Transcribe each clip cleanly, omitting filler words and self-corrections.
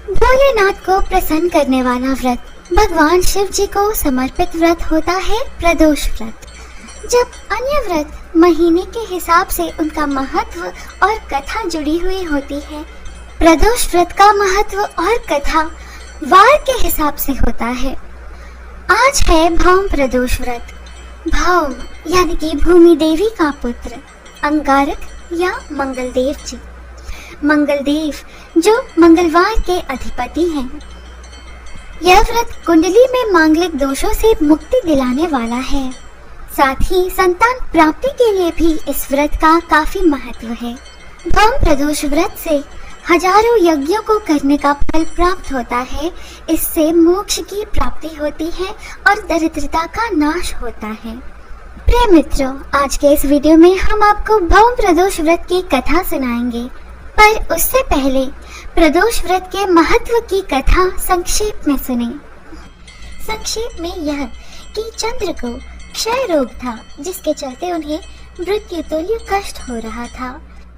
भोलेनाथ को प्रसन्न करने वाला व्रत भगवान शिव जी को समर्पित व्रत होता है प्रदोष व्रत। जब अन्य व्रत महीने के हिसाब से उनका महत्व और कथा जुड़ी हुई होती है, प्रदोष व्रत का महत्व और कथा वार के हिसाब से होता है। आज है भौम प्रदोष व्रत। भौम यानी कि भूमि देवी का पुत्र अंगारक या मंगलदेव जी। मंगलदेव जो मंगलवार के अधिपति हैं। यह व्रत कुंडली में मांगलिक दोषों से मुक्ति दिलाने वाला है। साथ ही संतान प्राप्ति के लिए भी इस व्रत का काफी महत्व है। भौम प्रदोष व्रत से हजारों यज्ञों को करने का फल प्राप्त होता है। इससे मोक्ष की प्राप्ति होती है और दरिद्रता का नाश होता है। प्रिय मित्रों, आज के इस वीडियो में हम आपको भौम प्रदोष व्रत की कथा सुनाएंगे, पर उससे पहले प्रदोष व्रत के महत्व की कथा संक्षेप में सुने। संक्षेप में यह कि चंद्र को क्षय रोग था, जिसके चलते उन्हें मृत्यु तुल्य कष्ट हो रहा था।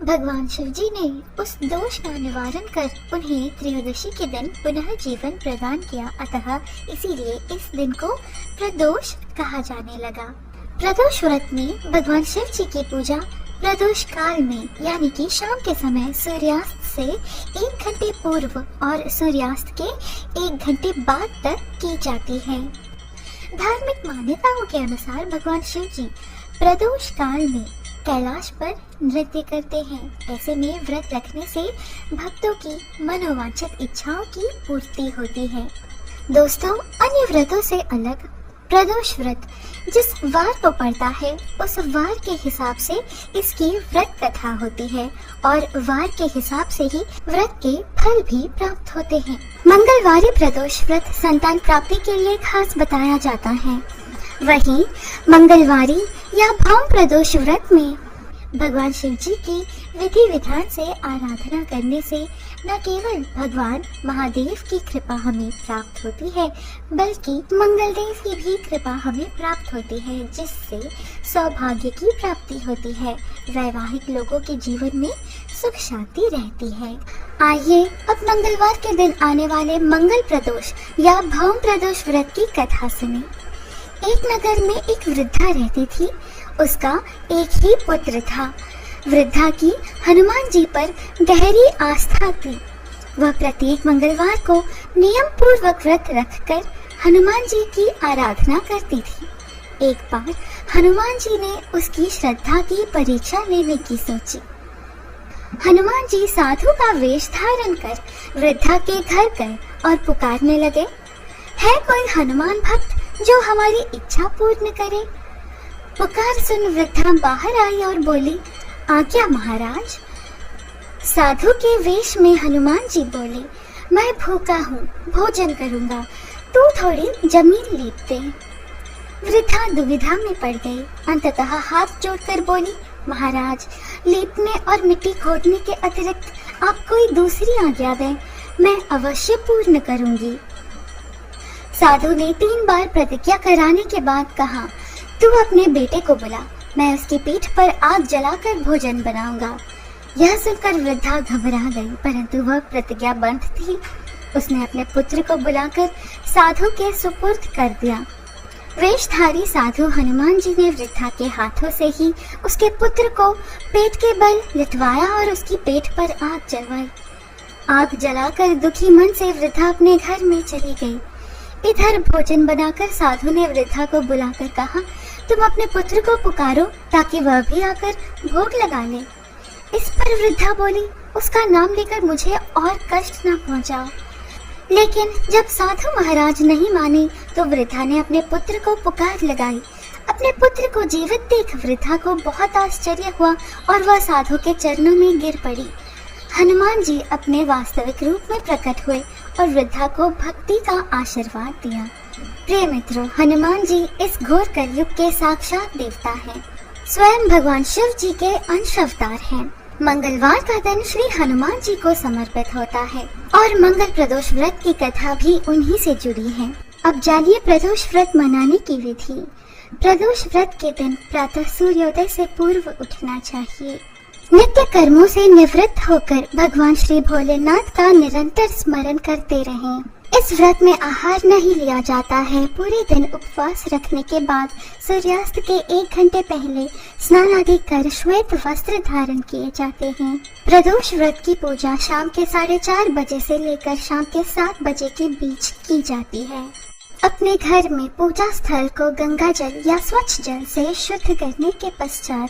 भगवान शिव जी ने उस दोष का निवारण कर उन्हें त्रयोदशी के दिन पुनः जीवन प्रदान किया, अतः इसीलिए इस दिन को प्रदोष कहा जाने लगा। प्रदोष व्रत में भगवान शिव जी की पूजा प्रदोष काल में यानी कि शाम के समय सूर्यास्त से 1 घंटे पूर्व और सूर्यास्त के 1 घंटे बाद तक की जाती है। धार्मिक मान्यताओं के अनुसार भगवान शिव जी प्रदोष काल में कैलाश पर नृत्य करते हैं। ऐसे में व्रत रखने से भक्तों की मनोवांछित इच्छाओं की पूर्ति होती है। दोस्तों, अन्य व्रतों से अलग प्रदोष व्रत जिस वार को पड़ता है उस वार के हिसाब से इसकी व्रत कथा होती है और वार के हिसाब से ही व्रत के फल भी प्राप्त होते हैं। मंगलवारी प्रदोष व्रत संतान प्राप्ति के लिए खास बताया जाता है। वहीं मंगलवारी या भौम प्रदोष व्रत में भगवान शिव जी की विधि विधान से आराधना करने से न केवल भगवान महादेव की कृपा हमें प्राप्त होती है, बल्कि मंगलदेव की भी कृपा हमें प्राप्त होती है, जिससे सौभाग्य की प्राप्ति होती है। वैवाहिक लोगों के जीवन में सुख शांति रहती है। आइए अब मंगलवार के दिन आने वाले मंगल प्रदोष या भौम प्रदोष व्रत की कथा सुने। एक नगर में एक वृद्धा रहती थी। उसका एक ही पुत्र था। वृद्धा की हनुमान जी पर गहरी आस्था थी। वह प्रत्येक मंगलवार को नियम पूर्वक व्रत रखकर हनुमान जी की आराधना करती थी। एक बार हनुमान जी ने उसकी श्रद्धा की परीक्षा लेने की सोची। हनुमान जी साधु का वेश धारण कर वृद्धा के घर गए और पुकारने लगे, है कोई हनुमान भक्त जो हमारी इच्छा पूर्ण करे? पुकार सुन वृद्धा बाहर आई और बोली, आज्ञा महाराज। साधु के वेश में हनुमान जी बोले, मैं भूखा हूँ, भोजन करूँगा, तू थोड़ी जमीन लीप दे। वृद्धा दुविधा में पड़ गई। अंततः हाथ जोड़कर बोली, महाराज, लीपने और मिट्टी खोदने के अतिरिक्त आप कोई दूसरी आज्ञा दें, मैं अवश्य पूर्ण करूँगी। साधु ने 3 बार प्रतिज्ञा कराने के बाद कहा, तू अपने बेटे को बुला, मैं उसकी पीठ पर आग जलाकर भोजन बनाऊंगा। यह सुनकर वृद्धा घबरा गई, परंतु वह प्रतिज्ञाबद्ध थी। उसने अपने पुत्र को बुलाकर साधु के सुपुर्द कर दिया। वेशधारी साधु हनुमान जी ने वृद्धा के हाथों से ही उसके पुत्र को पेट के बल लिटवाया और उसकी पेट पर आग जलवाई। आग जलाकर दुखी मन से वृद्धा अपने घर में चली गई। इधर भोजन बनाकर साधु ने वृद्धा को बुलाकर कहा, तुम अपने पुत्र को पुकारो ताकि वह भी आकर भोग लगा ले। इस पर वृद्धा बोली, उसका नाम लेकर मुझे और कष्ट न पहुंचाओ। लेकिन जब साधु महाराज नहीं माने तो वृद्धा ने अपने पुत्र को पुकार लगाई। अपने पुत्र को जीवित देख वृद्धा को बहुत आश्चर्य हुआ और वह साधु के चरणों में गिर पड़ी। हनुमान जी अपने वास्तविक रूप में प्रकट हुए और वृद्धा को भक्ति का आशीर्वाद दिया। प्रिय मित्रों, हनुमान जी इस घोर कलयुग के साक्षात देवता हैं। स्वयं भगवान शिव जी के अंश अवतार हैं। मंगलवार का दिन श्री हनुमान जी को समर्पित होता है और मंगल प्रदोष व्रत की कथा भी उन्हीं से जुड़ी है। अब जानिए प्रदोष व्रत मनाने की विधि। प्रदोष व्रत के दिन प्रातः सूर्योदय से पूर्व उठना चाहिए। नित्य कर्मों से निवृत्त होकर भगवान श्री भोलेनाथ का निरंतर स्मरण करते रहें। इस व्रत में आहार नहीं लिया जाता है। पूरे दिन उपवास रखने के बाद सूर्यास्त के 1 घंटे पहले स्नान आदि कर श्वेत वस्त्र धारण किए जाते हैं। प्रदोष व्रत की पूजा शाम के 4:30 बजे से लेकर शाम के 7 बजे के बीच की जाती है। अपने घर में पूजा स्थल को गंगा जल या स्वच्छ जल से शुद्ध करने के पश्चात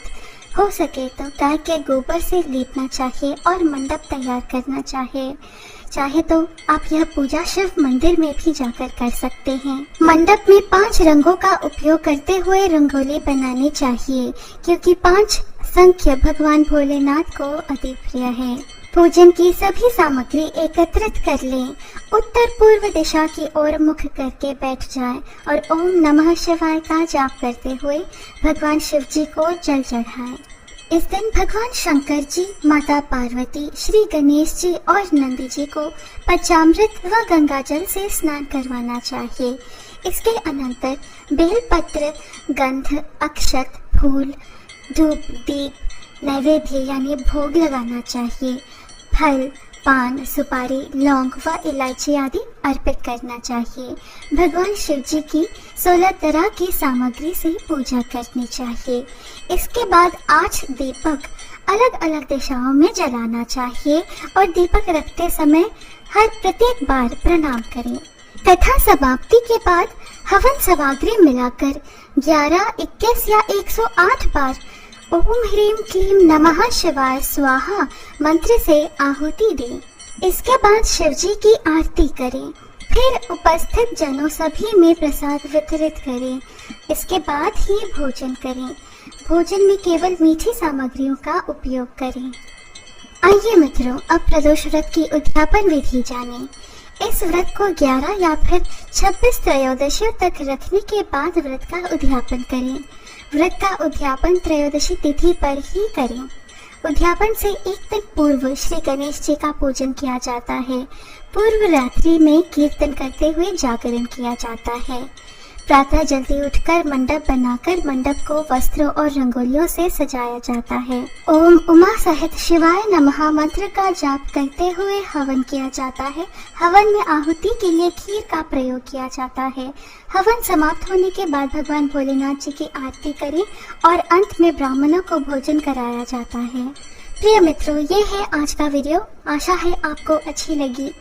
हो सके तो गाय के गोबर से लीपना चाहिए और मंडप तैयार करना चाहे तो आप यह पूजा शिव मंदिर में भी जाकर कर सकते हैं। मंडप में 5 रंगों का उपयोग करते हुए रंगोली बनानी चाहिए, क्योंकि 5 संख्या भगवान भोलेनाथ को अति प्रिय है। पूजन की सभी सामग्री एकत्रित कर लें। उत्तर पूर्व दिशा की ओर मुख करके बैठ जाएं और ओम नमः शिवाय का जाप करते हुए भगवान शिव जी को जल चढ़ाएं। इस दिन भगवान शंकर जी, माता पार्वती, श्री गणेश जी और नंदी जी को पंचामृत व गंगाजल से स्नान करवाना चाहिए। इसके अनंतर बेलपत्र, गंध, अक्षत, फूल, धूप, दीप, नैवेद्य यानी भोग लगाना चाहिए। फल, पान, सुपारी, लौंग व इलायची आदि अर्पित करना चाहिए। भगवान शिव जी की 16 तरह की सामग्री से पूजा करनी चाहिए। इसके बाद 8 दीपक अलग अलग दिशाओं में जलाना चाहिए और दीपक रखते समय हर प्रत्येक बार प्रणाम करें। कथा समाप्ति के बाद हवन सामग्री मिलाकर 11, 21 या 108 बार ओम ह्रीम क्लीम नमः शिवाय स्वाहा मंत्र से आहुति दें। इसके बाद शिव जी की आरती करें। फिर उपस्थित जनों सभी में प्रसाद वितरित करें। इसके बाद ही भोजन करें। भोजन में केवल मीठी सामग्रियों का उपयोग करें। आइए मित्रों, अब प्रदोष व्रत की उद्यापन विधि जानें। इस व्रत को 11 या फिर 26 त्रयोदशियों तक रखने के बाद व्रत का उद्यापन करें। व्रत का उद्यापन त्रयोदशी तिथि पर ही करें। उद्यापन से 1 दिन पूर्व श्री गणेश जी का पूजन किया जाता है। पूर्व रात्रि में कीर्तन करते हुए जागरण किया जाता है। प्रातः जल्दी उठकर मंडप बनाकर मंडप को वस्त्रों और रंगोलियों से सजाया जाता है। ओम उमा सहित शिवाय नमः मंत्र का जाप करते हुए हवन किया जाता है। हवन में आहुति के लिए खीर का प्रयोग किया जाता है। हवन समाप्त होने के बाद भगवान भोलेनाथ जी की आरती करें और अंत में ब्राह्मणों को भोजन कराया जाता है। प्रिय मित्रों, ये है आज का वीडियो। आशा है आपको अच्छी लगी।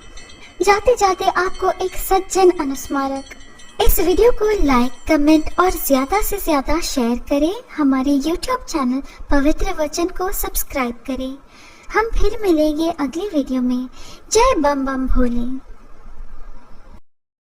जाते जाते आपको एक सज्जन अनुस्मारक, इस वीडियो को लाइक, कमेंट और ज्यादा से ज्यादा शेयर करें। हमारे YouTube चैनल पवित्र वचन को सब्सक्राइब करें। हम फिर मिलेंगे अगली वीडियो में। जय बम बम भोले।